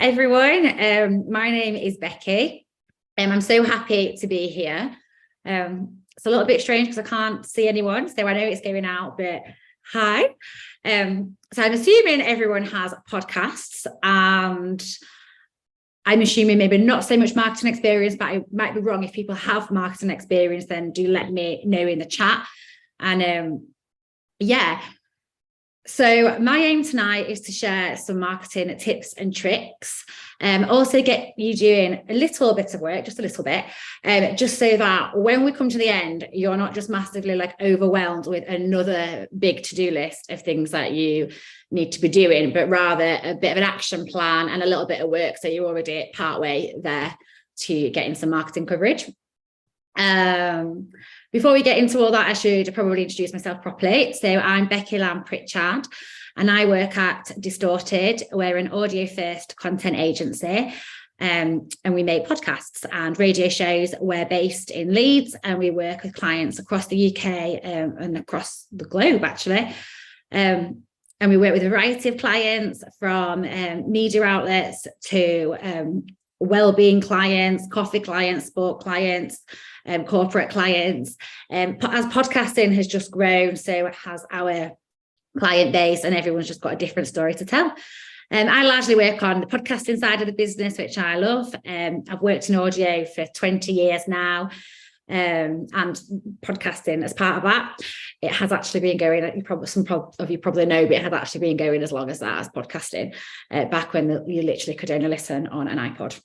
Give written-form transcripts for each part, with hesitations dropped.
everyone. My name is Becky. I'm so happy to be here. It's a little bit strange because I can't see anyone, so I know it's going out, but hi. So I'm assuming everyone has podcasts, and I'm assuming maybe not so much marketing experience, but I might be wrong. If people have marketing experience, then do let me know in the chat. And so my aim tonight is to share some marketing tips and tricks, also get you doing a little bit of work, just a little bit, just so that when we come to the end, you're not just massively like overwhelmed with another big to-do list of things that you need to be doing, but rather a bit of an action plan and a little bit of work. So you're already partway there to getting some marketing coverage. Before we get into all that, I should probably introduce myself properly. So I'm Becky Lamb Pritchard, and I work at Distorted. We're an audio first content agency, and we make podcasts and radio shows. We're based in Leeds, and we work with clients across the UK and across the globe, actually. And we work with a variety of clients, from media outlets to wellbeing clients, coffee clients, sport clients, corporate clients. As podcasting has just grown, so has our client base, and everyone's just got a different story to tell. I largely work on the podcasting side of the business, which I love. I've worked in audio for 20 years now, and podcasting as part of that. It has actually been going, some of you probably know, but it has actually been going as long as that, as podcasting, back when you literally could only listen on an iPod.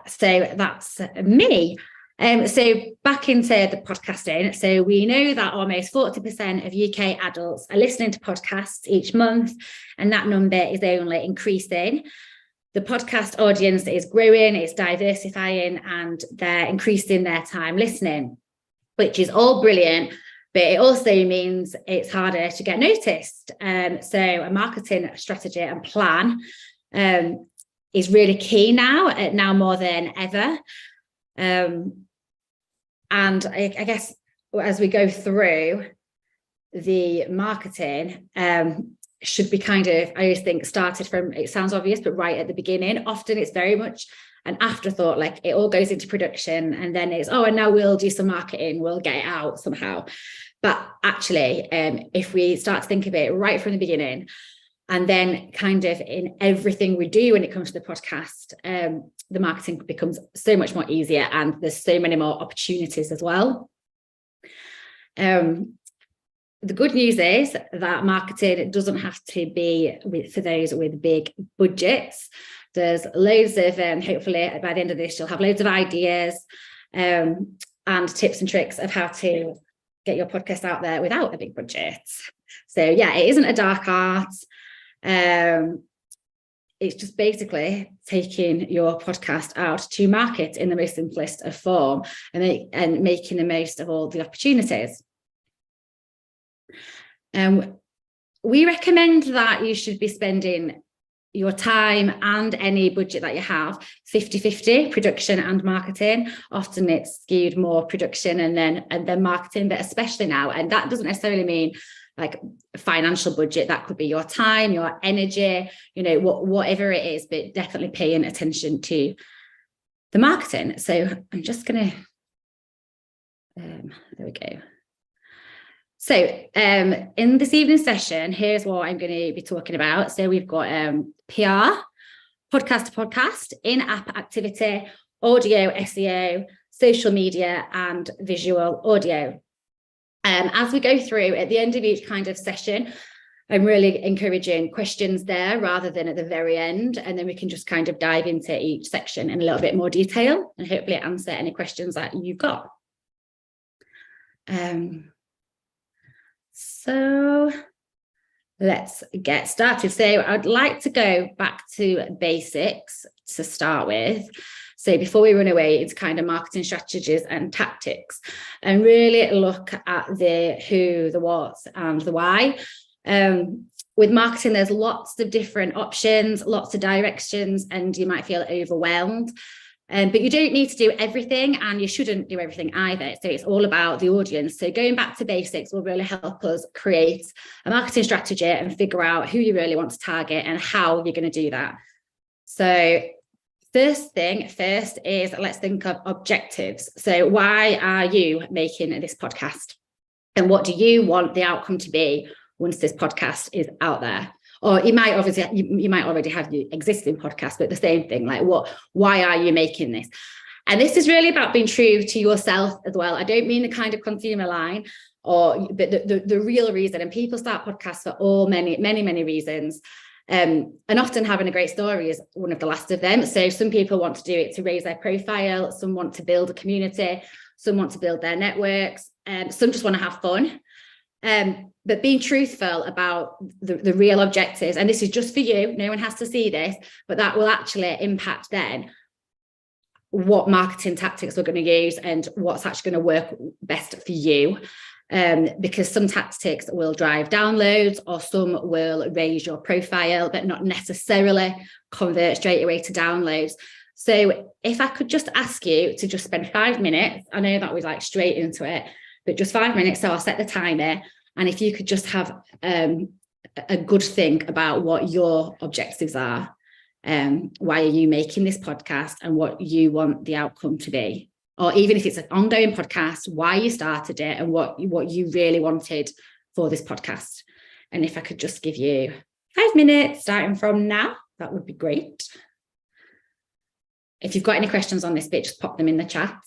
So that's me. So back into the podcasting. So we know that almost 40% of UK adults are listening to podcasts each month, and that number is only increasing. The podcast audience is growing, it's diversifying, and they're increasing their time listening, which is all brilliant, but it also means it's harder to get noticed. So a marketing strategy and plan is really key now more than ever. And I guess as we go through the marketing, should be kind of, I always think, started from, it sounds obvious, but right at the beginning. Often it's very much an afterthought, like it all goes into production and then it's, and now we'll do some marketing, we'll get it out somehow. But actually, if we start to think of it right from the beginning, and then kind of in everything we do when it comes to the podcast, the marketing becomes so much more easier, and there's so many more opportunities as well. The good news is that marketing doesn't have to be for those with big budgets. There's loads of, hopefully by the end of this, you'll have loads of ideas and tips and tricks of how to get your podcast out there without a big budget. So yeah, it isn't a dark art. It's just basically taking your podcast out to market in the most simplest of form and making the most of all the opportunities. We recommend that you should be spending your time and any budget that you have 50-50 production and marketing. Often it's skewed more production and then marketing, but especially now, and that doesn't necessarily mean like a financial budget. That could be your time, your energy, whatever it is, but definitely paying attention to the marketing. So I'm just gonna there we go. So in this evening's session, here's what I'm going to be talking about. So we've got PR, podcast to podcast, in-app activity, audio, SEO, social media, and visual audio. As we go through at the end of each kind of session, I'm really encouraging questions there rather than at the very end. And then we can just kind of dive into each section in a little bit more detail and hopefully answer any questions that you've got. So let's get started. So I'd like to go back to basics to start with. So before we run away into kind of marketing strategies and tactics, and really look at the who, the what, and the why. With marketing, there's lots of different options, lots of directions, and you might feel overwhelmed. But you don't need to do everything, and you shouldn't do everything either. So it's all about the audience. So going back to basics will really help us create a marketing strategy and figure out who you really want to target and how you're going to do that. So first is, let's think of objectives. So why are you making this podcast? And what do you want the outcome to be once this podcast is out there? Or you might already have your existing podcast, but the same thing, like why are you making this? And this is really about being true to yourself as well. I don't mean the kind of consumer line, but the real reason. And people start podcasts for many reasons. And often having a great story is one of the last of them. So some people want to do it to raise their profile, some want to build a community, some want to build their networks, some just want to have fun. But being truthful about the real objectives, and this is just for you, no one has to see this, but that will actually impact then what marketing tactics we're going to use and what's actually going to work best for you. Because some tactics will drive downloads, or some will raise your profile, but not necessarily convert straight away to downloads. So if I could just ask you to just spend 5 minutes, I know that was like straight into it, but just 5 minutes. So I'll set the timer. And if you could just have a good think about what your objectives are, why are you making this podcast, and what you want the outcome to be? Or even if it's an ongoing podcast, why you started it and what you really wanted for this podcast. And if I could just give you 5 minutes starting from now, that would be great. If you've got any questions on this bit, just pop them in the chat.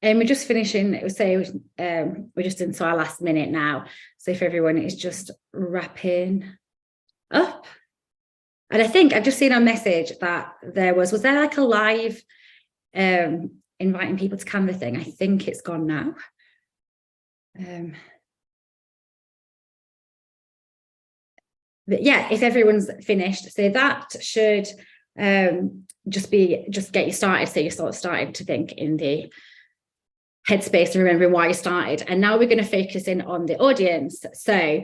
And we're just finishing, so we're just into our last minute now. So if everyone is just wrapping up. And I think I've just seen a message that was there like a live inviting people to Canva thing? I think it's gone now. But yeah, if everyone's finished, so that should just get you started. So you're sort of starting to think in the headspace and remembering why you started. And now we're going to focus in on the audience. So,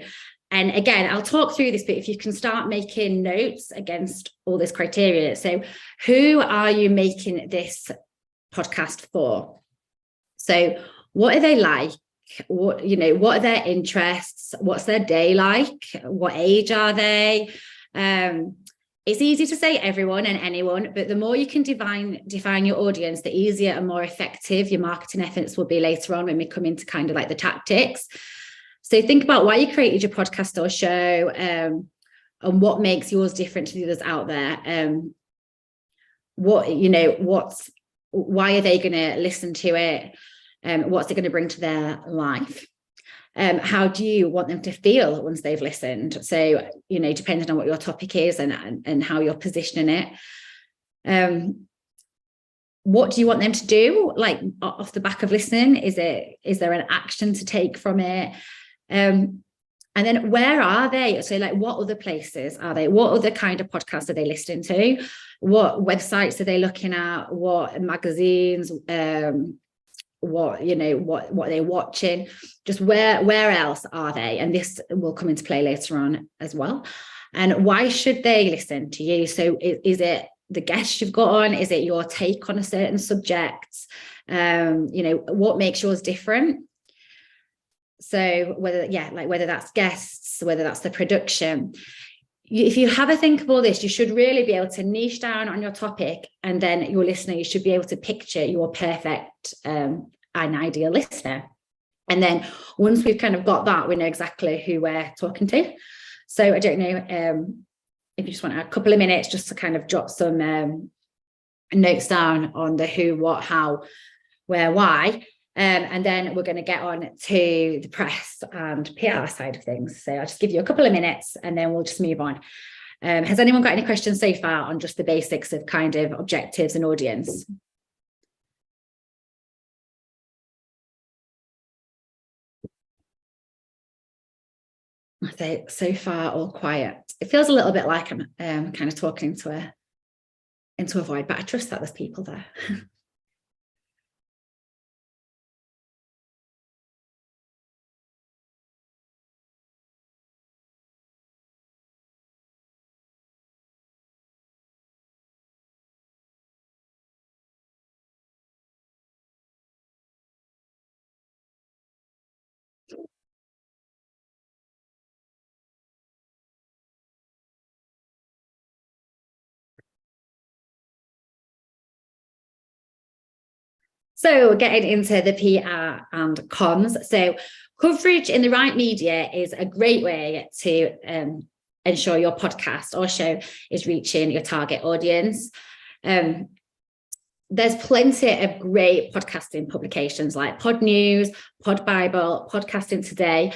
and again, I'll talk through this, but if you can start making notes against all this criteria. So who are you making this podcast for? So what are they like? What are their interests? What's their day like? What age are they? It's easy to say everyone and anyone, but the more you can define your audience, the easier and more effective your marketing efforts will be later on when we come into kind of like the tactics. So think about why you created your podcast or show, and what makes yours different to the others out there. Why are they going to listen to it? What's it going to bring to their life? How do you want them to feel once they've listened? So, depending on what your topic is and how you're positioning it. What do you want them to do? Like off the back of listening, is there an action to take from it? And then where are they? So like what other places are they? What other kind of podcasts are they listening to? What websites are they looking at? What magazines? What are they watching? Just where else are they? And this will come into play later on as well. And why should they listen to you? So is it the guests you've got on? Is it your take on a certain subject? What makes yours different? So whether that's guests, whether that's the production, if you have a think of all this, you should really be able to niche down on your topic, and then your listener, you should be able to picture your perfect and ideal listener. And then once we've kind of got that, we know exactly who we're talking to. So I don't know if you just want a couple of minutes just to kind of jot some notes down on the who, what, how, where, why. And then we're going to get on to the press and PR side of things. So I'll just give you a couple of minutes and then we'll just move on. Has anyone got any questions so far on just the basics of kind of objectives and audience? So far all quiet. It feels a little bit like I'm kind of talking into a void, but I trust that there's people there. So getting into the PR and comms. So coverage in the right media is a great way to ensure your podcast or show is reaching your target audience. There's plenty of great podcasting publications like Pod News, Pod Bible, Podcasting Today.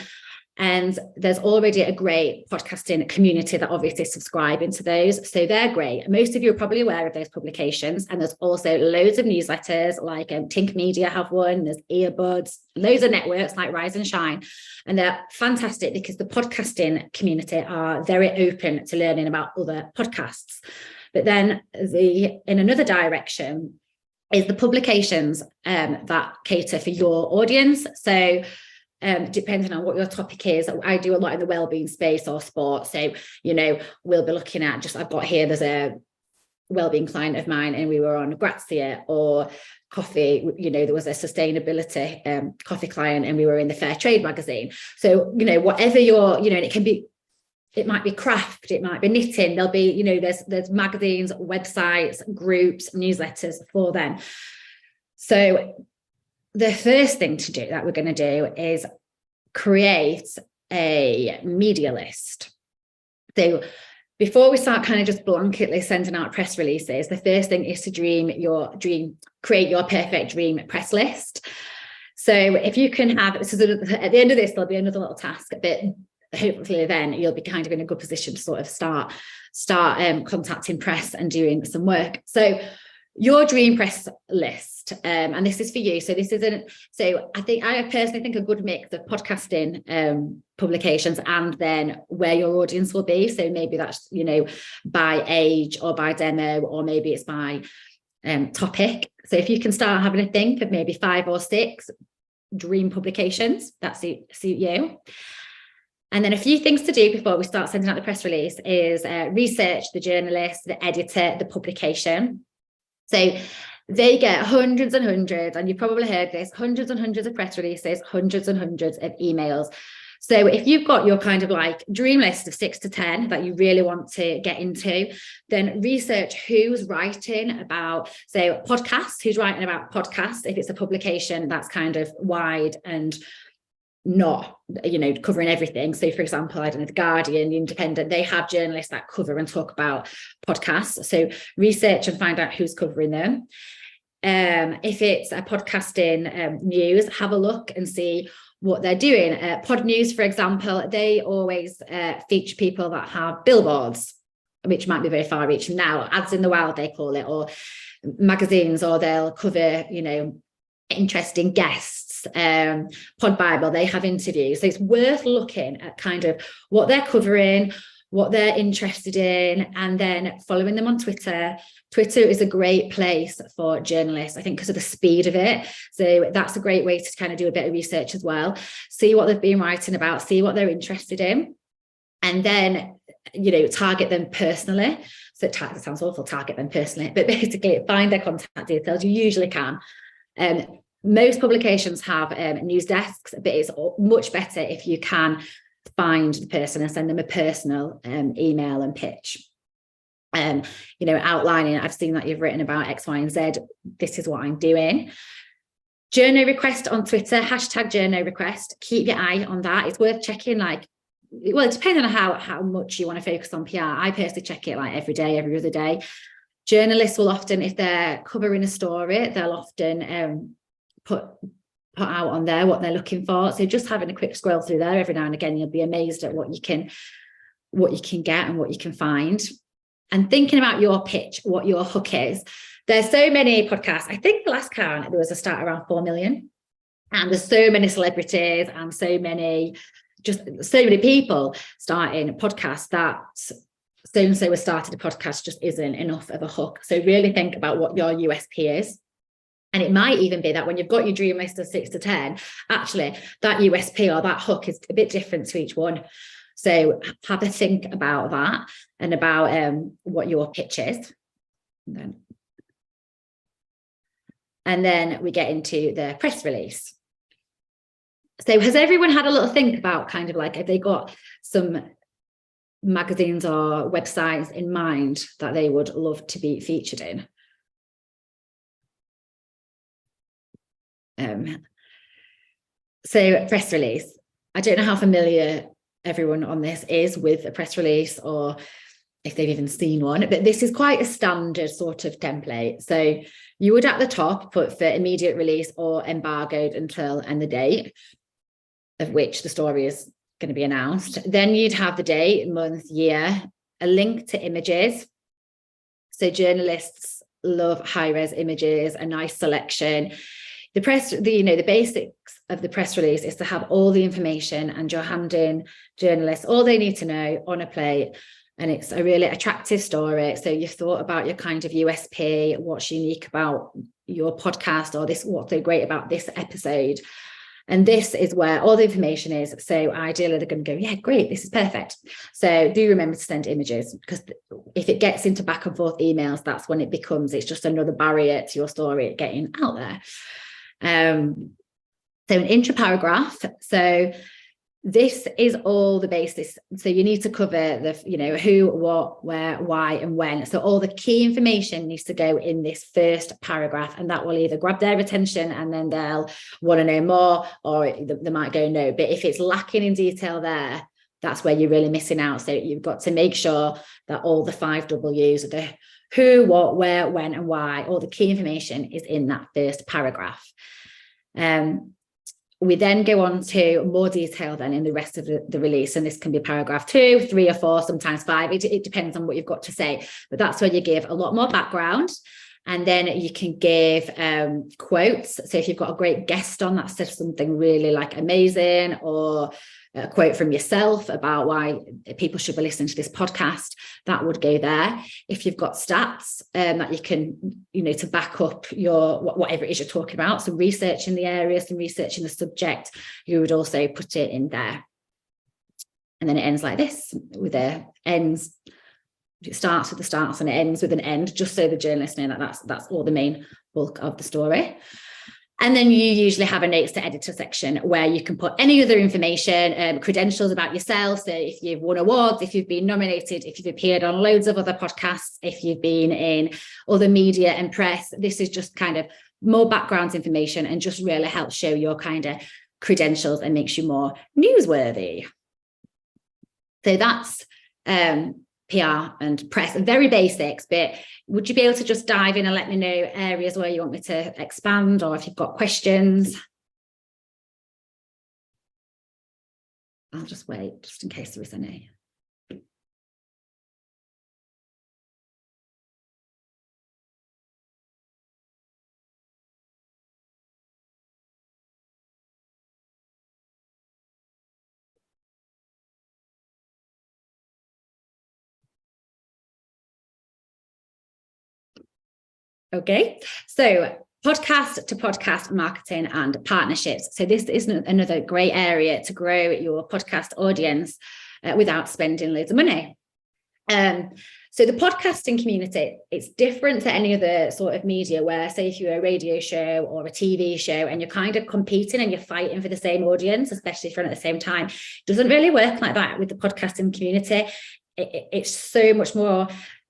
And there's already a great podcasting community that obviously subscribe into those. So they're great. Most of you are probably aware of those publications. And there's also loads of newsletters like Tink Media have one. There's Earbuds, loads of networks like Rise and Shine. And they're fantastic because the podcasting community are very open to learning about other podcasts. But then in another direction is the publications that cater for your audience. So depending on what your topic is, I do a lot in the wellbeing space or sport. So, we'll be looking at I've got here, there's a wellbeing client of mine and we were on Grazia, or coffee, there was a sustainability coffee client and we were in the Fair Trade magazine. So, whatever and it might be craft, it might be knitting, there'll be, there's magazines, websites, groups, newsletters for them. So the first thing that we're going to do is create a media list. So before we start kind of just blanketly sending out press releases, the first thing is to create your perfect dream press list. So if you can have, so at the end of this, there'll be another little task, but hopefully then you'll be kind of in a good position to sort of start contacting press and doing some work. So your dream press list, and this is for you. So this isn't, so I personally think a good mix of podcasting publications and then where your audience will be. So maybe that's, by age or by demo, or maybe it's by topic. So if you can start having a think of maybe 5 or 6 dream publications that suit you. And then a few things to do before we start sending out the press release is research the journalist, the editor, the publication. So they get hundreds and hundreds, and you've probably heard this, hundreds and hundreds of press releases, hundreds and hundreds of emails. So if you've got your kind of like dream list of 6 to 10 that you really want to get into, then research who's writing about, so podcasts, who's writing about podcasts, if it's a publication that's kind of wide and not, covering everything. So for example, I don't know, The Guardian, The Independent, they have journalists that cover and talk about podcasts. So research and find out who's covering them. If it's a podcasting news, have a look and see what they're doing. Pod News, for example, they always feature people that have billboards, which might be very far reaching now, ads in the wild, they call it, or magazines, or they'll cover, interesting guests. Pod Bible, they have interviews. So it's worth looking at kind of what they're covering, what they're interested in, and then following them on Twitter. Twitter is a great place for journalists, I think, because of the speed of it. So that's a great way to kind of do a bit of research as well. See what they've been writing about, see what they're interested in, and then, target them personally. So it sounds awful, target them personally, but basically find their contact details. You usually can. Most publications have news desks, but it's much better if you can find the person and send them a personal email and pitch. Outlining, I've seen that you've written about X, Y, and Z. This is what I'm doing. Journo request on Twitter, #journo request. Keep your eye on that. It's worth checking, it depends on how much you want to focus on PR. I personally check it every day, every other day. Journalists will often, if they're covering a story, they'll often put out on there what they're looking for. So just having a quick scroll through there every now and again, you'll be amazed at what you can get and what you can find. And thinking about your pitch, what your hook is. There's so many podcasts. I think the last count, there was a start around 4 million. And there's so many celebrities and so many people starting podcasts that so-and-so has started a podcast just isn't enough of a hook. So really think about what your USP is. And it might even be that when you've got your dream list of 6 to 10, actually that USP or that hook is a bit different to each one. So have a think about that and about what your pitch is. And then we get into the press release. So has everyone had a little think about kind of have they got some magazines or websites in mind that they would love to be featured in? So press release. I don't know how familiar everyone on this is with a press release or if they've even seen one, but this is quite a standard sort of template. So you would at the top put for immediate release or embargoed until and the date of which the story is going to be announced. Then you'd have the date, month, year, a link to images. So journalists love high-res images, a nice selection. The basics of the press release is to have all the information and you're handing journalists all they need to know on a plate. And it's a really attractive story. So you've thought about your kind of USP, what's unique about your podcast or what's so great about this episode. And this is where all the information is. So ideally they're going to go, yeah, great, this is perfect. So do remember to send images, because if it gets into back and forth emails, that's when it's just another barrier to your story getting out there. So an intro paragraph. So this is all the basis. So you need to cover the, who, what, where, why, and when. So all the key information needs to go in this first paragraph, and that will either grab their attention and then they'll want to know more, or they might go no. But if it's lacking in detail there, that's where you're really missing out. So you've got to make sure that all the 5 W's, the who, what, where, when, and why, all the key information is in that first paragraph. We then go on to more detail then in the rest of the release. And this can be paragraph 2, 3 or 4, sometimes 5. It depends on what you've got to say. But that's where you give a lot more background. And then you can give quotes. So if you've got a great guest on that says something really like amazing, or a quote from yourself about why people should be listening to this podcast, that would go there. If you've got stats that you can, to back up your whatever it is you're talking about, some research in the area, some research in the subject, you would also put it in there. And then it ends like this with the ends. It starts with the starts and it ends with an end, just so the journalists know that that's all the main bulk of the story. And then you usually have a notes to editor section where you can put any other information, credentials about yourself. So if you've won awards, if you've been nominated, if you've appeared on loads of other podcasts, if you've been in other media and press, this is just kind of more background information and just really helps show your kind of credentials and makes you more newsworthy. So that's PR and press, very basics, but would you be able to just dive in and let me know areas where you want me to expand, or if you've got questions? I'll just wait just in case there is any. Okay, so podcast to podcast marketing and partnerships. So this is another great area to grow your podcast audience without spending loads of money. So the podcasting community, it's different to any other sort of media where, say, if you're a radio show or a TV show and you're kind of competing and you're fighting for the same audience, especially if you're on at the same time, it doesn't really work like that with the podcasting community. It's so much more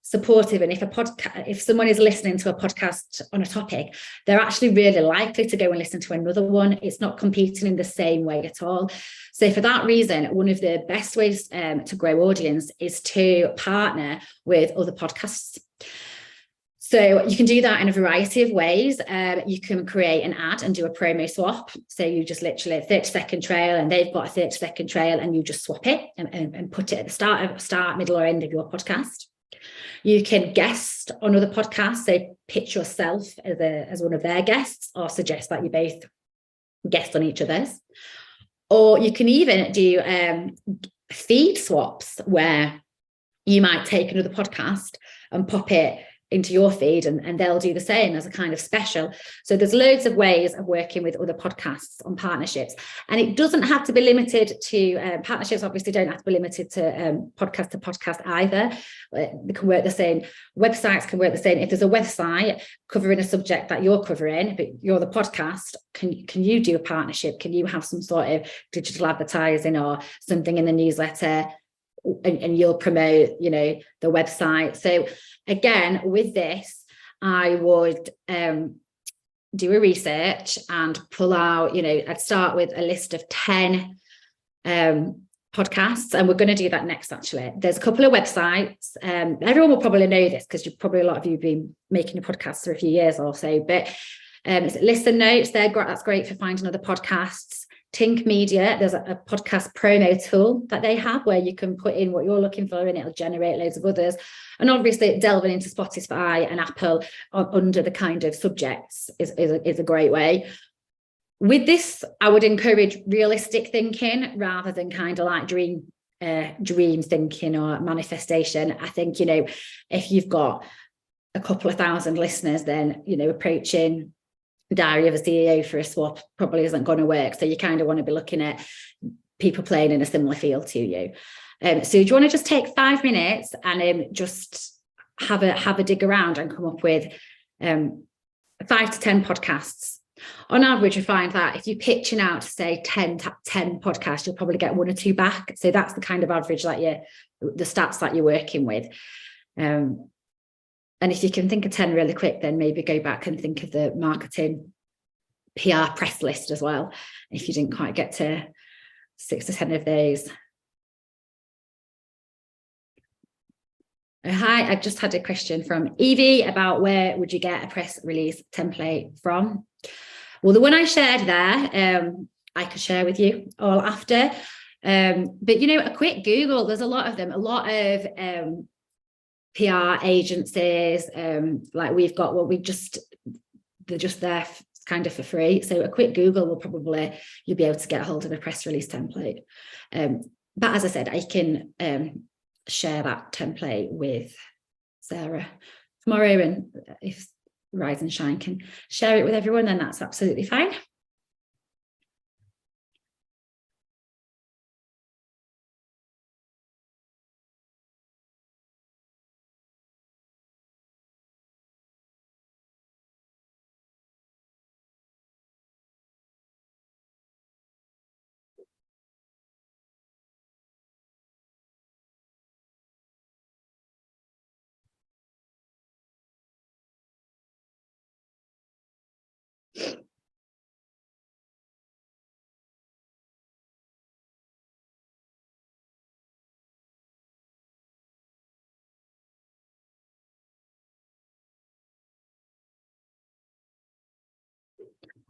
supportive, and if someone is listening to a podcast on a topic, they're actually really likely to go and listen to another one. It's not competing in the same way at all. So for that reason, one of the best ways to grow audience is to partner with other podcasts. So you can do that in a variety of ways. You can create an ad and do a promo swap. So you just literally 30-second trail and they've got a 30-second trail and you just swap it and put it at the start, middle or end of your podcast. You can guest on other podcasts, so pitch yourself as one of their guests, or suggest that you both guest on each other's. Or you can even do feed swaps, where you might take another podcast and pop it into your feed, and they'll do the same as a kind of special. So there's loads of ways of working with other podcasts on partnerships, and it doesn't have to be limited to partnerships. Obviously don't have to be limited to podcast either. They can work the same. Websites can work the same. If there's a website covering a subject that you're covering, but you're the podcast, can you do a partnership? Can you have some sort of digital advertising or something in the newsletter, and you'll promote, the website? So again, with this, I would do a research and pull out, I'd start with a list of 10 podcasts, and we're going to do that next, actually. There's a couple of websites. Everyone will probably know this because a lot of you have been making a podcast for a few years or so, but Listen Notes, that's great for finding other podcasts. Tink Media, there's a podcast promo tool that they have where you can put in what you're looking for and it'll generate loads of others. And obviously delving into Spotify and Apple under the kind of subjects is a great way. With this, I would encourage realistic thinking rather than kind of like dream thinking or manifestation. I think, if you've got a couple of thousand listeners, then, approaching Diary of a CEO for a swap probably isn't going to work. So you kind of want to be looking at people playing in a similar field to you. So do you want to just take 5 minutes and just have a dig around and come up with 5 to 10 podcasts? On average, you find that if you're pitching out to say 10 podcasts, you'll probably get 1 or 2 back. So that's the kind of average that the stats that you're working with. And if you can think of 10 really quick, then maybe go back and think of the marketing PR press list as well, if you didn't quite get to 6 to 10 of those. Hi, I've just had a question from Evie about where would you get a press release template from? Well, the one I shared there, I could share with you all after. But, you know, a quick Google, there's a lot of them, a lot of PR agencies, like we've got they're just there kind of for free. So a quick Google will you'll be able to get a hold of a press release template. But as I said, I can share that template with Sarah tomorrow, and if Rise and Shine can share it with everyone, then that's absolutely fine.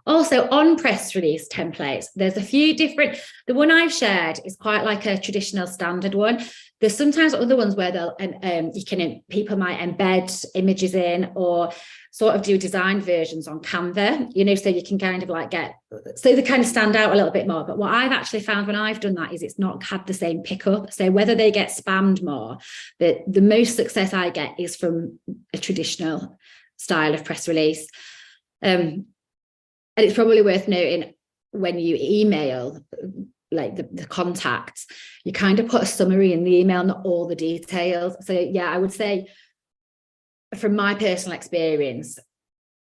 Also, on press release templates, there's a few different. The one I've shared is quite like a traditional standard one. There's sometimes other ones where people might embed images in, or sort of do design versions on Canva, you know, so you can kind of like so they kind of stand out a little bit more. But what I've actually found when I've done that is it's not had the same pickup. So whether they get spammed more, but the most success I get is from a traditional style of press release. And it's probably worth noting, when you email like the contacts, you kind of put a summary in the email, not all the details. So yeah, I would say from my personal experience,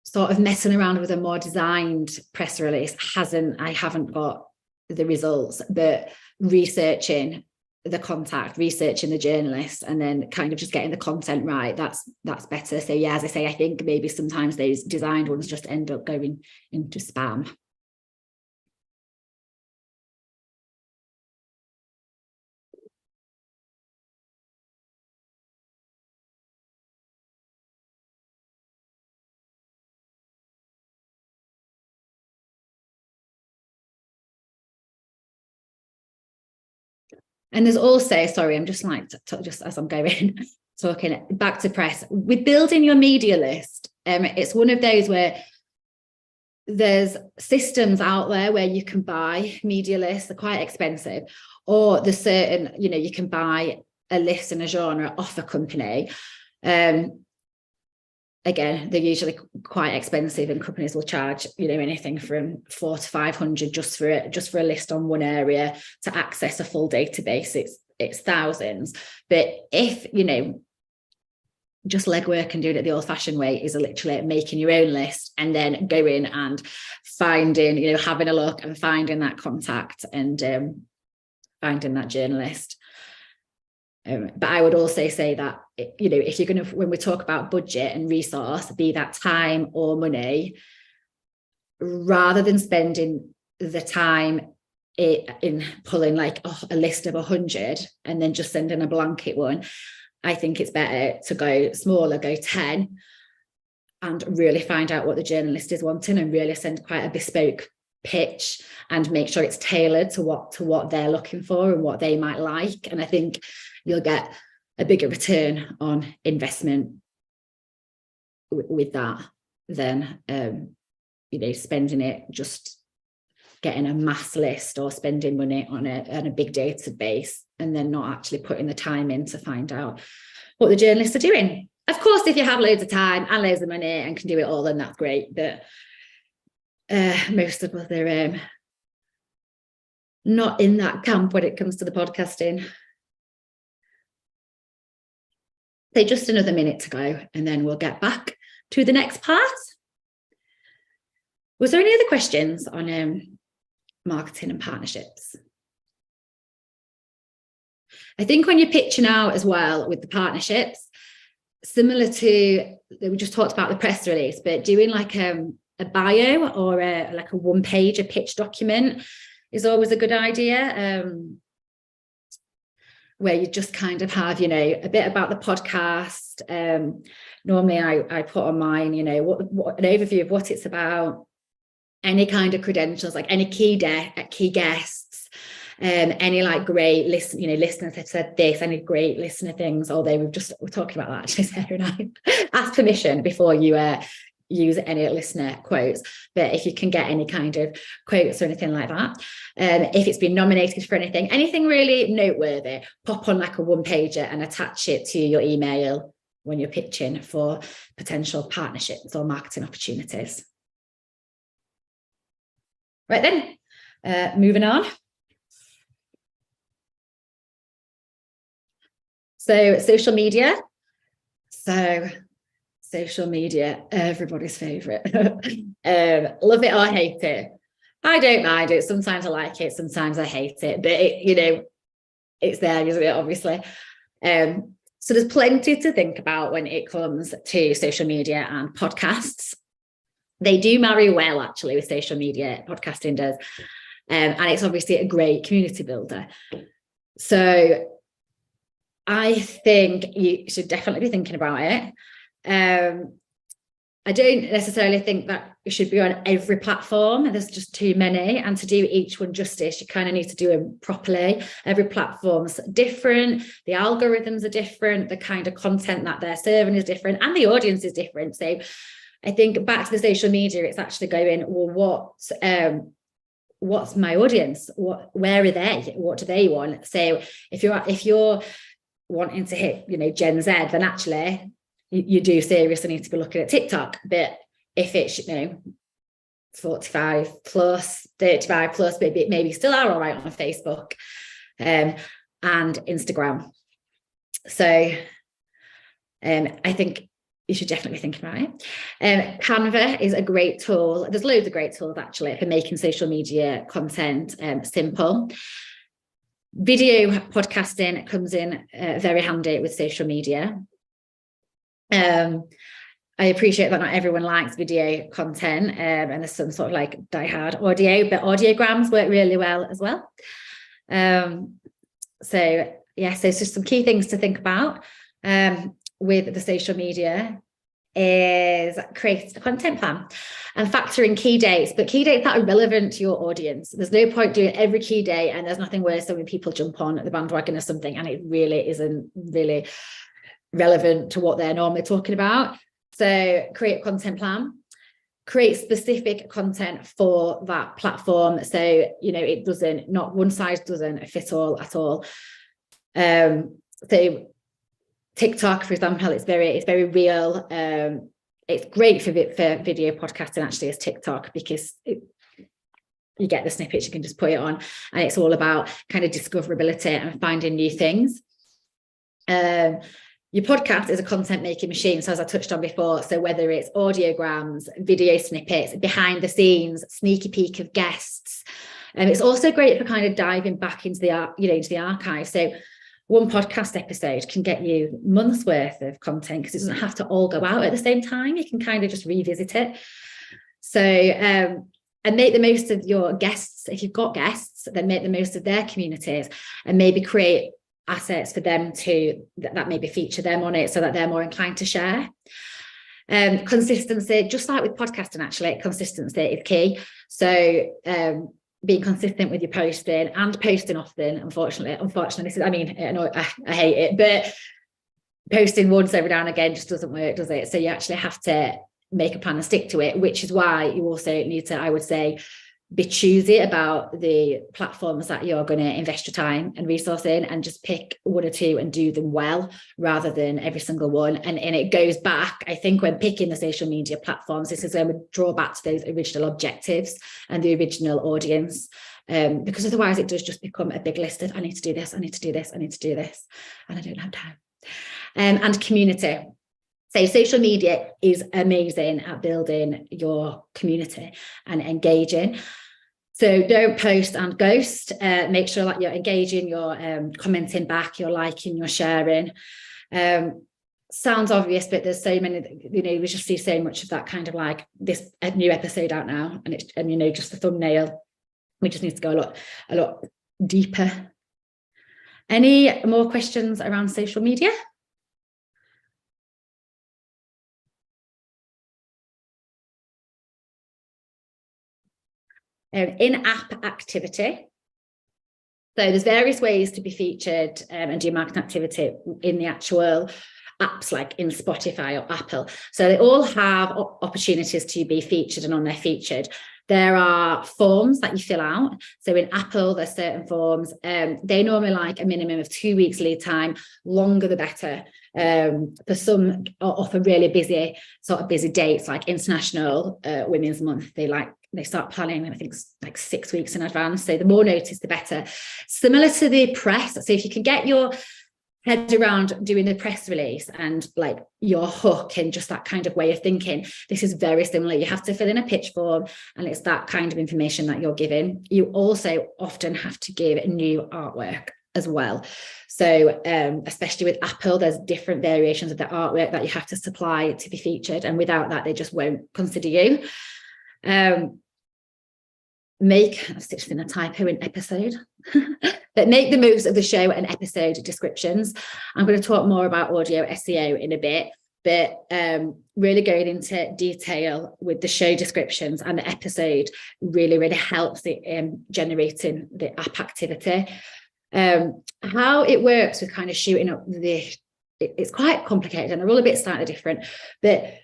sort of messing around with a more designed press release I haven't got the results, but researching the contact, researching the journalist, and then kind of just getting the content right, that's better. So yeah, as I say, I think maybe sometimes those designed ones just end up going into spam. And there's also, sorry, I'm just like, just as I'm going, talking back to press, with building your media list, it's one of those where there's systems out there where you can buy media lists. They're quite expensive, or there's certain, you know, you can buy a list in a genre off a company. Again, they're usually quite expensive, and companies will charge, you know, anything from $400 to $500 just for a list on one area. To access a full database, it's thousands. But if, you know, just legwork and doing it the old-fashioned way is literally making your own list and then going and finding, you know, having a look and finding that contact and finding that journalist. But I would also say that, you know, if you're going to, when we talk about budget and resource, be that time or money, rather than spending the time in pulling like a list of 100 and then just sending a blanket one, I think it's better to go smaller, go 10, and really find out what the journalist is wanting and really send quite a bespoke pitch and make sure it's tailored to what they're looking for and what they might like. And I think you'll get a bigger return on investment with that than you know, spending it just getting a mass list or spending money on a big database and then not actually putting the time in to find out what the journalists are doing. Of course, if you have loads of time and loads of money and can do it all, then that's great. But most of us are not in that camp when it comes to the podcasting. So just another minute to go, and then we'll get back to the next part. Was there any other questions on marketing and partnerships? I think when you're pitching out as well with the partnerships, similar to, we just talked about the press release, but doing like a bio or like a one-page pitch document is always a good idea. where you just kind of have, you know, a bit about the podcast. Normally I put on mine, you know, what an overview of what it's about, any kind of credentials, like any key guests, any like great listeners have said this, any great listener things, although we're talking about that actually, Sarah and I. Ask permission before you use any listener quotes, but if you can get any kind of quotes or anything like that, if it's been nominated for anything really noteworthy, pop on like a one-pager and attach it to your email when you're pitching for potential partnerships or marketing opportunities. Right then, moving on. So social media. Social media, everybody's favorite. Love it or hate it. I don't mind it. Sometimes I like it, sometimes I hate it, but it's there, isn't it? Obviously. So there's plenty to think about when it comes to social media and podcasts. They do marry well, actually, with social media. Podcasting does. And it's obviously a great community builder. So I think you should definitely be thinking about it. I don't necessarily think that it should be on every platform. There's just too many. And to do each one justice, you kind of need to do them properly. Every platform's different. The algorithms are different. The kind of content that they're serving is different. And the audience is different. So I think back to the social media, it's actually going, well, what's my audience? Where are they? What do they want? So if you're wanting to hit, Gen Z, then actually you do seriously need to be looking at TikTok. But if it's, 45 plus, 35 plus, maybe still are all right on Facebook and Instagram. So I think you should definitely be thinking about it. Canva is a great tool. There's loads of great tools actually for making social media content simple. Video podcasting comes in very handy with social media. I appreciate that not everyone likes video content, and there's some sort of like diehard audio, but audiograms work really well as well. So yes, there's just some key things to think about with the social media is create a content plan and factor in key dates, but key dates that are relevant to your audience. There's no point doing every key day, and there's nothing worse than when people jump on the bandwagon or something and it really isn't really relevant to what they're normally talking about. So create a content plan, create specific content for that platform. So, it not one size doesn't fit all at all. So TikTok, for example, it's very real. It's great for video podcasting actually as TikTok, because you get the snippets, you can just put it on, and it's all about kind of discoverability and finding new things. Your podcast is a content making machine. So as I touched on before, so whether it's audiograms, video snippets, behind the scenes, sneaky peek of guests, it's also great for kind of diving back into the archive. So one podcast episode can get you months worth of content because it doesn't have to all go out at the same time. You can kind of just revisit it. So, and make the most of your guests. If you've got guests, then make the most of their communities and maybe create assets for them that maybe feature them on it so that they're more inclined to share. Consistency, just like with podcasting, actually, consistency is key. So, being consistent with your posting and posting often. Unfortunately, this is, I hate it, but posting once every now and again just doesn't work, does it? So you actually have to make a plan and stick to it, which is why you also need to, I would say, be choosy about the platforms that you're going to invest your time and resource in, and just pick one or two and do them well rather than every single one. And it goes back, I think, when picking the social media platforms, this is where we draw back to those original objectives and the original audience, because otherwise it does just become a big list of I need to do this, I need to do this, I need to do this, and I don't have time. And community. So social media is amazing at building your community and engaging. So don't post and ghost. Make sure that you're engaging, you're commenting back, you're liking, you're sharing. Sounds obvious, but there's so many, we just see so much of that kind of like this new episode out now, and just the thumbnail. We just need to go a lot deeper. Any more questions around social media? In-app activity. So there's various ways to be featured and do marketing activity in the actual apps, like in Spotify or Apple. So they all have opportunities to be featured, and on their featured, there are forms that you fill out. So in Apple, there's certain forms. They normally like a minimum of 2 weeks lead time, longer the better. For some, offer really busy dates, like International Women's Month. They start planning, I think, like 6 weeks in advance. So the more notice, the better. Similar to the press. So if you can get your head around doing the press release and like your hook and just that kind of way of thinking, this is very similar. You have to fill in a pitch form, and it's that kind of information that you're giving. You also often have to give new artwork as well. So especially with Apple, there's different variations of the artwork that you have to supply to be featured, and without that, they just won't consider you. I've stitched in a typo in episode, but make the most of the show and episode descriptions. I'm going to talk more about audio SEO in a bit, but really going into detail with the show descriptions and the episode really, really helps in generating the app activity. How it works with kind of shooting up it's quite complicated, and they're all a bit slightly different, but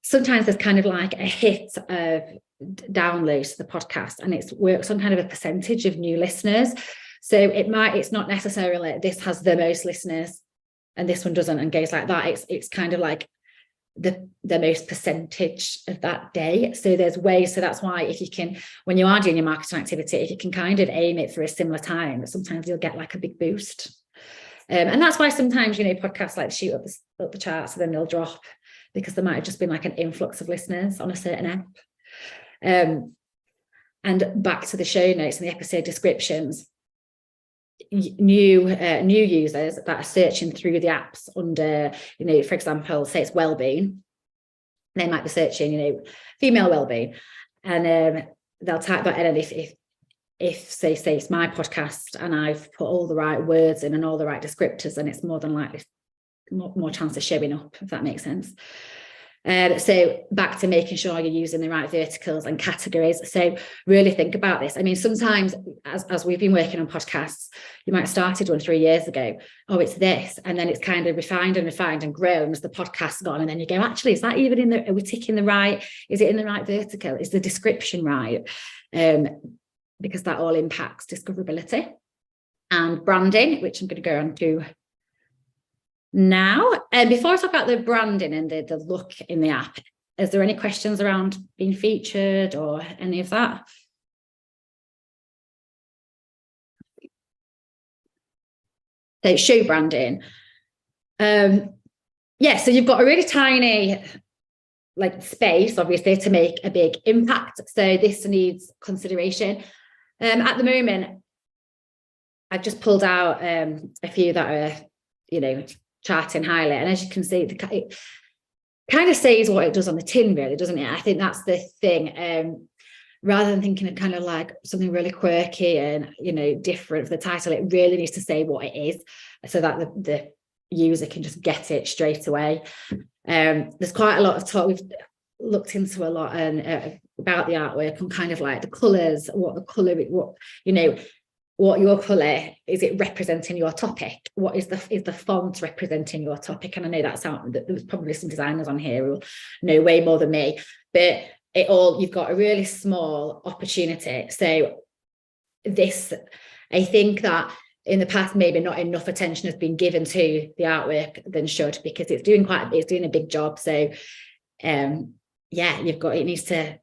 sometimes there's kind of like a hit of downloads to the podcast, and it works on kind of a percentage of new listeners. So it's not necessarily this has the most listeners and this one doesn't, and goes like that. It's kind of like the most percentage of that day. So there's ways. So that's why if you can, when you are doing your marketing activity, if you can kind of aim it for a similar time, sometimes you'll get like a big boost. And that's why sometimes, podcasts like shoot up the charts, and then they'll drop because there might have just been like an influx of listeners on a certain app. And back to the show notes and the episode descriptions, new users that are searching through the apps under, for example, say it's wellbeing, they might be searching, female wellbeing, and they'll type that in, and if say it's my podcast and I've put all the right words in and all the right descriptors, then it's more than likely more chance of showing up, if that makes sense. So back to making sure you're using the right verticals and categories. So really think about this. I mean, sometimes as we've been working on podcasts, you might have started one 3 years ago. Oh, it's this. And then it's kind of refined and grown as the podcast's gone. And then you go, actually, is that even are we ticking the right? Is it in the right vertical? Is the description right? Because that all impacts discoverability. And branding, which I'm going to go on to now. And before I talk about the branding and the look in the app, is there any questions around being featured or any of that? So show branding. So you've got a really tiny space, obviously, to make a big impact. So this needs consideration. At the moment, I've just pulled out a few that are, charting highly. And as you can see, it kind of says what it does on the tin, really, doesn't it? I think that's the thing. Rather than thinking of kind of like something really quirky and, different for the title, it really needs to say what it is so that the user can just get it straight away. There's quite a lot of talk. We've looked into a lot about the artwork and kind of like the colours, what your colour is, it representing your topic? What is the font representing your topic? And I know that there's probably some designers on here who know way more than me, but you've got a really small opportunity. So I think that in the past, maybe not enough attention has been given to the artwork than should, because it's doing a big job. So it needs to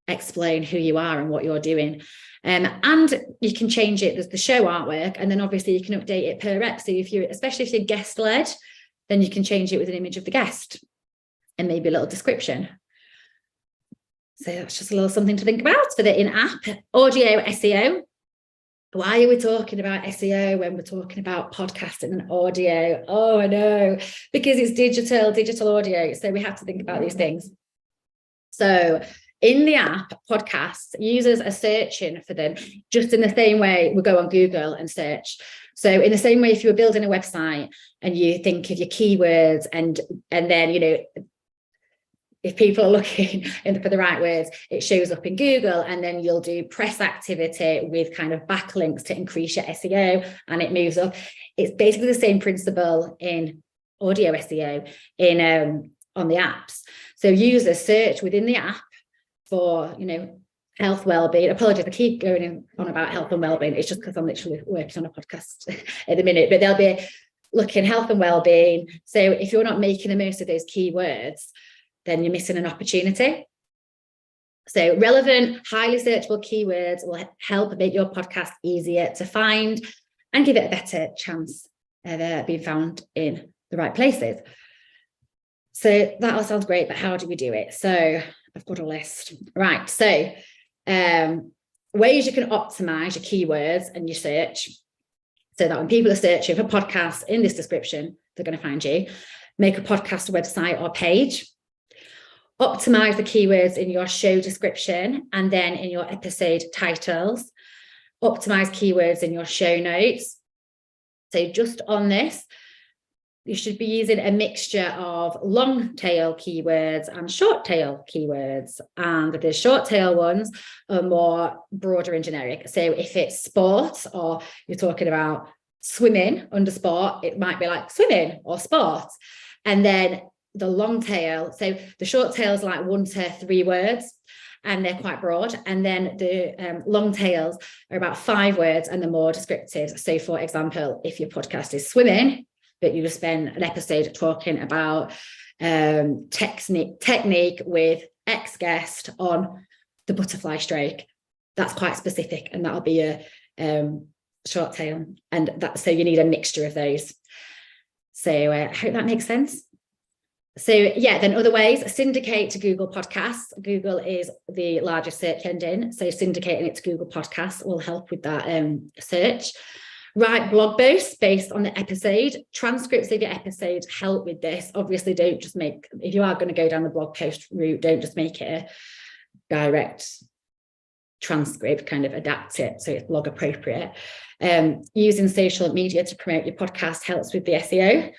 explain who you are and what you're doing. And you can change it. There's the show artwork, and then obviously you can update it per rep. So especially if you're guest led, then you can change it with an image of the guest and maybe a little description. So that's just a little something to think about for the in-app. Audio SEO. Why are we talking about SEO when we're talking about podcasting and audio? Oh, I know, because it's digital audio. So we have to think about these things. So in the app, podcasts, users are searching for them just in the same way we go on Google and search. So in the same way, if you were building a website and you think of your keywords and then, you know, if people are looking for the right words, it shows up in Google, and then you'll do press activity with kind of backlinks to increase your SEO, and it moves up. It's basically the same principle in audio SEO on the apps. So users search within the app for, you know, health, well-being. Apologies, I keep going on about health and well-being. It's just because I'm literally working on a podcast at the minute, but they'll be looking health and well-being. So if you're not making the most of those keywords, then you're missing an opportunity. So relevant, highly searchable keywords will help make your podcast easier to find and give it a better chance of being found in the right places. So that all sounds great, but how do we do it? So I've got a list. Right, so ways you can optimize your keywords and your search so that when people are searching for podcasts in this description, they're going to find you. Make a podcast website or page. Optimize the keywords in your show description and then in your episode titles. Optimize keywords in your show notes. So just on this, you should be using a mixture of long tail keywords and short tail keywords. And the short tail ones are more broader and generic. So if it's sport or you're talking about swimming under sport, it might be like swimming or sport. And then the long tail, so the short tails are like 1 to 3 words and they're quite broad. And then the long tails are about 5 words and they're more descriptive. So for example, if your podcast is swimming, but you spend an episode talking about technique with X guest on the butterfly stroke, that's quite specific, and that'll be a short tail. And that, so you need a mixture of those. So I hope that makes sense. So yeah, then other ways, syndicate to Google Podcasts. Google is the largest search engine, so syndicating it to Google Podcasts will help with that search. Write blog posts based on the episode. Transcripts of your episode help with this. Obviously, don't just make, if you are going to go down the blog post route, don't just make it a direct transcript, kind of adapt it so it's blog appropriate. Using social media to promote your podcast helps with the SEO.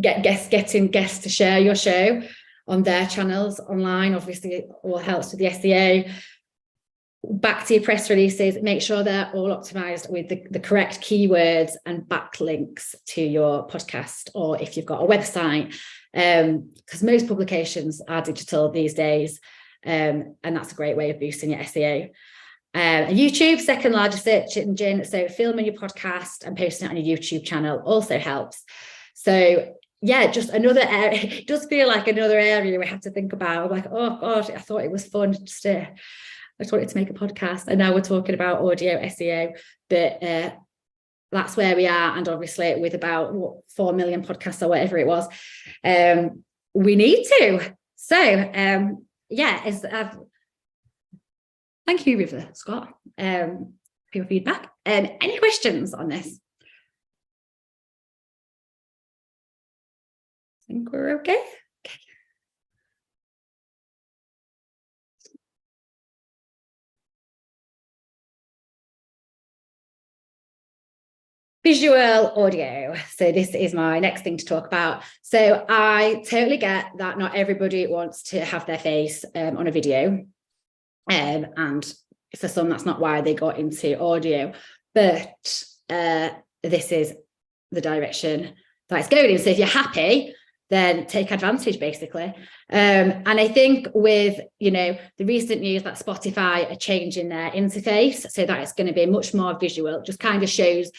Getting guests to share your show on their channels online, obviously, all helps with the SEO. Back to your press releases, make sure they're all optimized with the correct keywords and backlinks to your podcast, or if you've got a website, because most publications are digital these days, and that's a great way of boosting your SEO. YouTube, second largest search engine, so filming your podcast and posting it on your YouTube channel also helps. So yeah, just another area, it does feel like another area we have to think about. Like, oh God, I thought it was fun just I wanted to make a podcast, and now we're talking about audio SEO, but that's where we are. And obviously with about 4 million podcasts or whatever it was, we need to. So yeah, thank you, River Scott, for your feedback. Any questions on this? I think we're okay. Visual audio. So this is my next thing to talk about. So I totally get that not everybody wants to have their face on a video. And for some, that's not why they got into audio. But this is the direction that it's going in. So if you're happy, then take advantage, basically. And I think with, the recent news that Spotify are changing their interface so that it's going to be much more visual, just kind of shows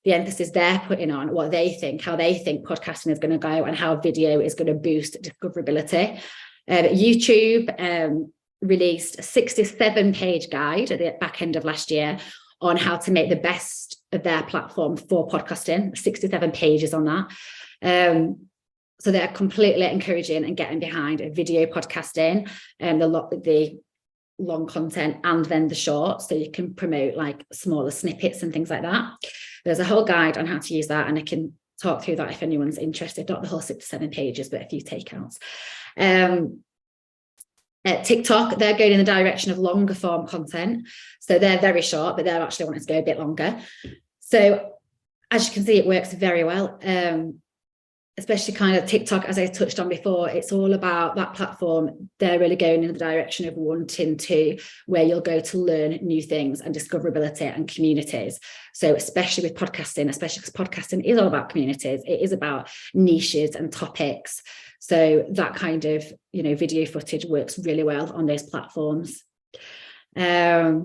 the emphasis they're putting on what they think, how they think podcasting is going to go, and how video is going to boost discoverability. YouTube released a 67-page guide at the back end of last year on how to make the best of their platform for podcasting. 67 pages on that. So they're completely encouraging and getting behind video podcasting, and the long content and then the short, so you can promote like smaller snippets and things like that. There's a whole guide on how to use that, and I can talk through that if anyone's interested, not the whole 67 pages, but a few takeouts. TikTok, they're going in the direction of longer form content. So they're very short, but they're actually wanting to go a bit longer. So as you can see, it works very well. Especially kind of TikTok, as I touched on before, it's all about that platform. They're really going in the direction of wanting to, where you'll go to learn new things and discoverability and communities. So especially with podcasting, especially because podcasting is all about communities, it is about niches and topics. So that kind of, video footage works really well on those platforms. So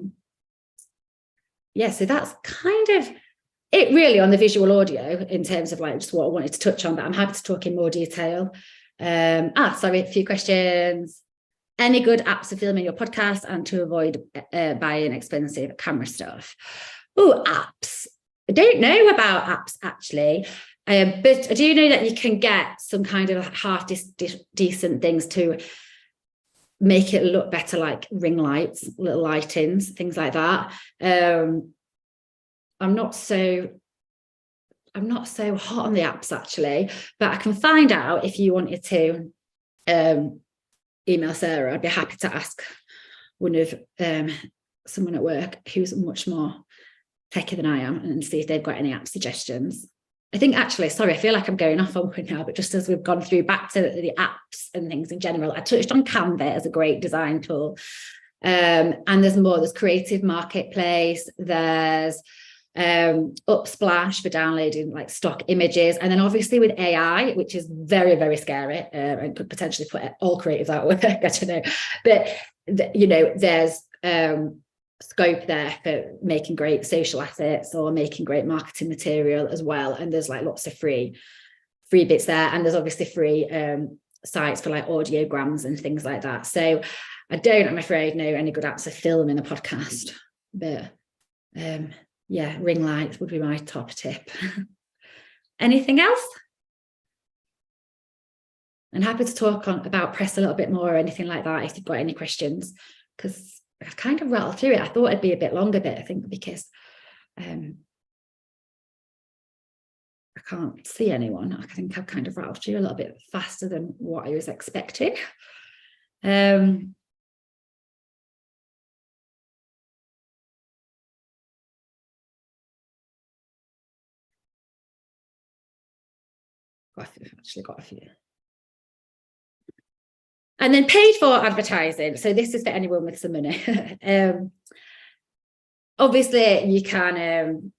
that's kind of it really on the visual audio in terms of like just what I wanted to touch on, but I'm happy to talk in more detail. Sorry, a few questions. Any good apps to film in your podcast and to avoid buying expensive camera stuff? Oh, apps. I don't know about apps actually, but I do know that you can get some kind of half decent things to make it look better, like ring lights, little lightings, things like that. I'm not so hot on the apps actually, but I can find out if you wanted to email Sarah. I'd be happy to ask one of someone at work who's much more techy than I am and see if they've got any app suggestions. I think actually, sorry, I feel like I'm going off on one now, but just as we've gone through back to the apps and things in general, I touched on Canva as a great design tool. And there's more, there's Creative Marketplace, there's Upsplash for downloading like stock images, and then obviously with AI, which is very, very scary and could potentially put all creatives out of work. I don't know, but there's scope there for making great social assets or making great marketing material as well, and there's like lots of free bits there, and there's obviously free sites for like audiograms and things like that. So I don't, I'm afraid, know any good apps for filming a podcast, but ring lights would be my top tip. Anything else? I'm happy to talk about press a little bit more or anything like that if you've got any questions, because I've kind of rattled through it. I thought it'd be a bit longer, but I think because I can't see anyone, I think I've kind of rattled through a little bit faster than what I was expecting. I've actually got a few. And then paid for advertising. So this is for anyone with some money. Obviously, you can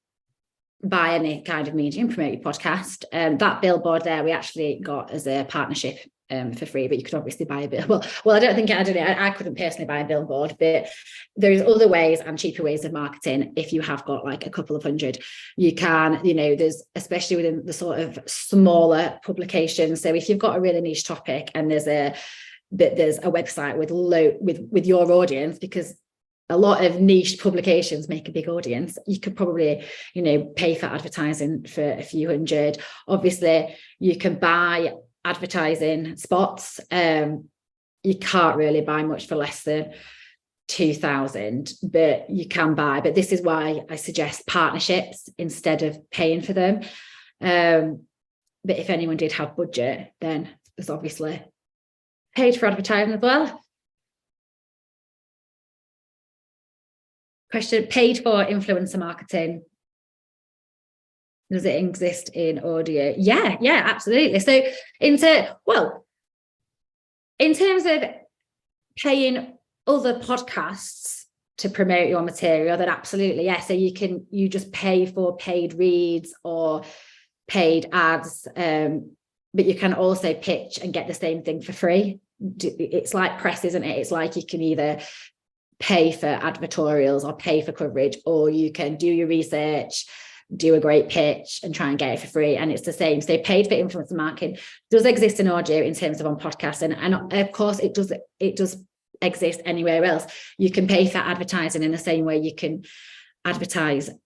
buy any kind of medium, promote your podcast. That billboard there, we actually got as a partnership for free, but you could obviously buy a billboard. Well, I don't think I couldn't personally buy a billboard, but there's other ways and cheaper ways of marketing. If you have got like a couple of hundred, you can, there's, especially within the sort of smaller publications. So if you've got a really niche topic and there's a website with your audience, because a lot of niche publications make a big audience, you could probably, pay for advertising for a few hundred. Obviously, you can buy advertising spots. You can't really buy much for less than 2,000, but you can buy. But this is why I suggest partnerships instead of paying for them. But if anyone did have budget, then there's obviously paid for advertising as well. Question, paid for influencer marketing. Does it exist in audio? Yeah, absolutely. So in terms of paying other podcasts to promote your material, then absolutely, yeah. So you just pay for paid reads or paid ads, but you can also pitch and get the same thing for free. It's like press, isn't it? It's like you can either pay for advertorials or pay for coverage, or you can do your research, do a great pitch and try and get it for free, and it's the same. So paid for influencer marketing does exist in audio in terms of on podcasts, and of course it does exist anywhere else. You can pay for advertising in the same way you can advertise a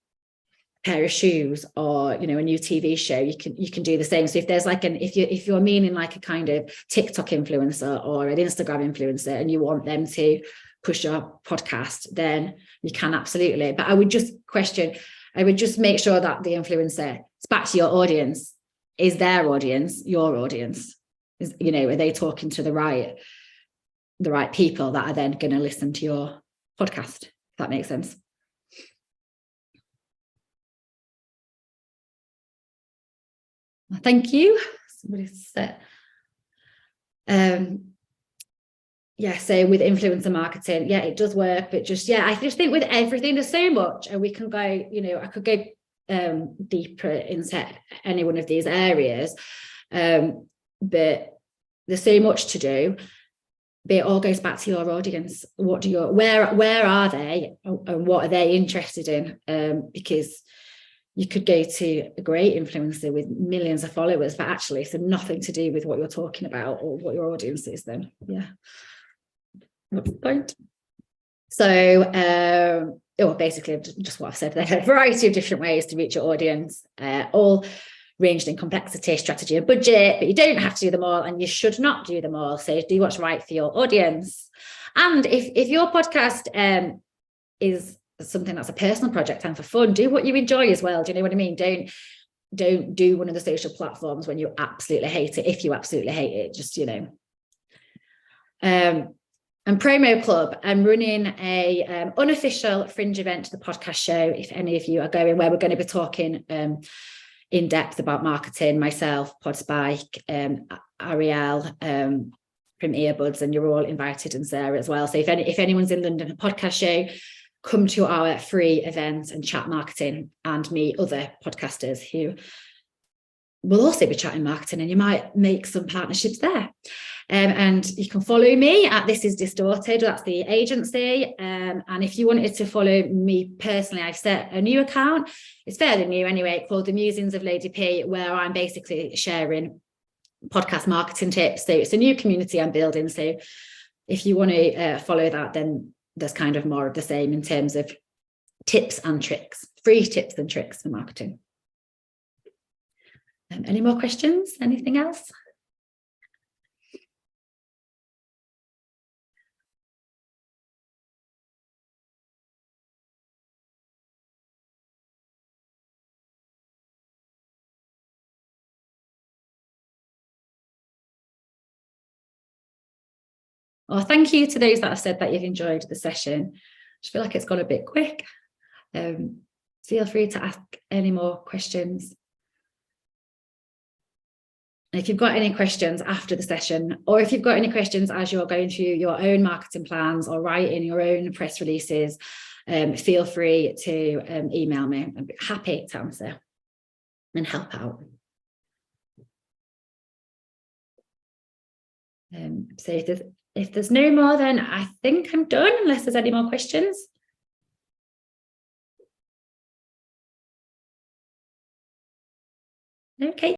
pair of shoes or a new TV show. You can do the same. So if there's like if you're meaning like a kind of TikTok influencer or an Instagram influencer and you want them to push your podcast, then you can absolutely. But I would just make sure that the influencer, it's back to your audience. Is their audience your audience? Are they talking to the right people that are then going to listen to your podcast? If that makes sense. Thank you. Somebody said, yeah, so with influencer marketing, yeah, it does work, but just, yeah, I just think with everything, there's so much, and we can go, I could go deeper into any one of these areas, but there's so much to do. But it all goes back to your audience. Where are they, and what are they interested in? Because you could go to a great influencer with millions of followers, but actually it's nothing to do with what you're talking about or what your audience is. Then, yeah, what's the point? So, basically, just what I've said there: a variety of different ways to reach your audience, all ranged in complexity, strategy, and budget, but you don't have to do them all, and you should not do them all. So do what's right for your audience. And if your podcast is something that's a personal project and for fun, do what you enjoy as well. Do you know what I mean? Don't do one of the social platforms when you absolutely hate it. If you absolutely hate it, just, and Promo Club, I'm running a unofficial fringe event to the podcast show. If any of you are going, where we're going to be talking in depth about marketing, myself, Podspike, Ariel, from Earbuds, and you're all invited, and Sarah as well. So if anyone's in London, a podcast show, come to our free event and chat marketing and meet other podcasters who will also be chatting marketing, and you might make some partnerships there. And you can follow me at This Is Distorted. That's the agency. And if you wanted to follow me personally, I've set a new account. It's fairly new anyway, called The Musings of Lady P, where I'm basically sharing podcast marketing tips. So it's a new community I'm building. So if you want to follow that, then there's kind of more of the same in terms of tips and tricks, free tips and tricks for marketing. Any more questions? Anything else? Well, thank you to those that have said that you've enjoyed the session. I just feel like it's gone a bit quick. Feel free to ask any more questions. And if you've got any questions after the session, or if you've got any questions as you're going through your own marketing plans or writing your own press releases, feel free to email me. I'd be happy to answer and help out. So if there's no more, then I think I'm done, unless there's any more questions. Okay.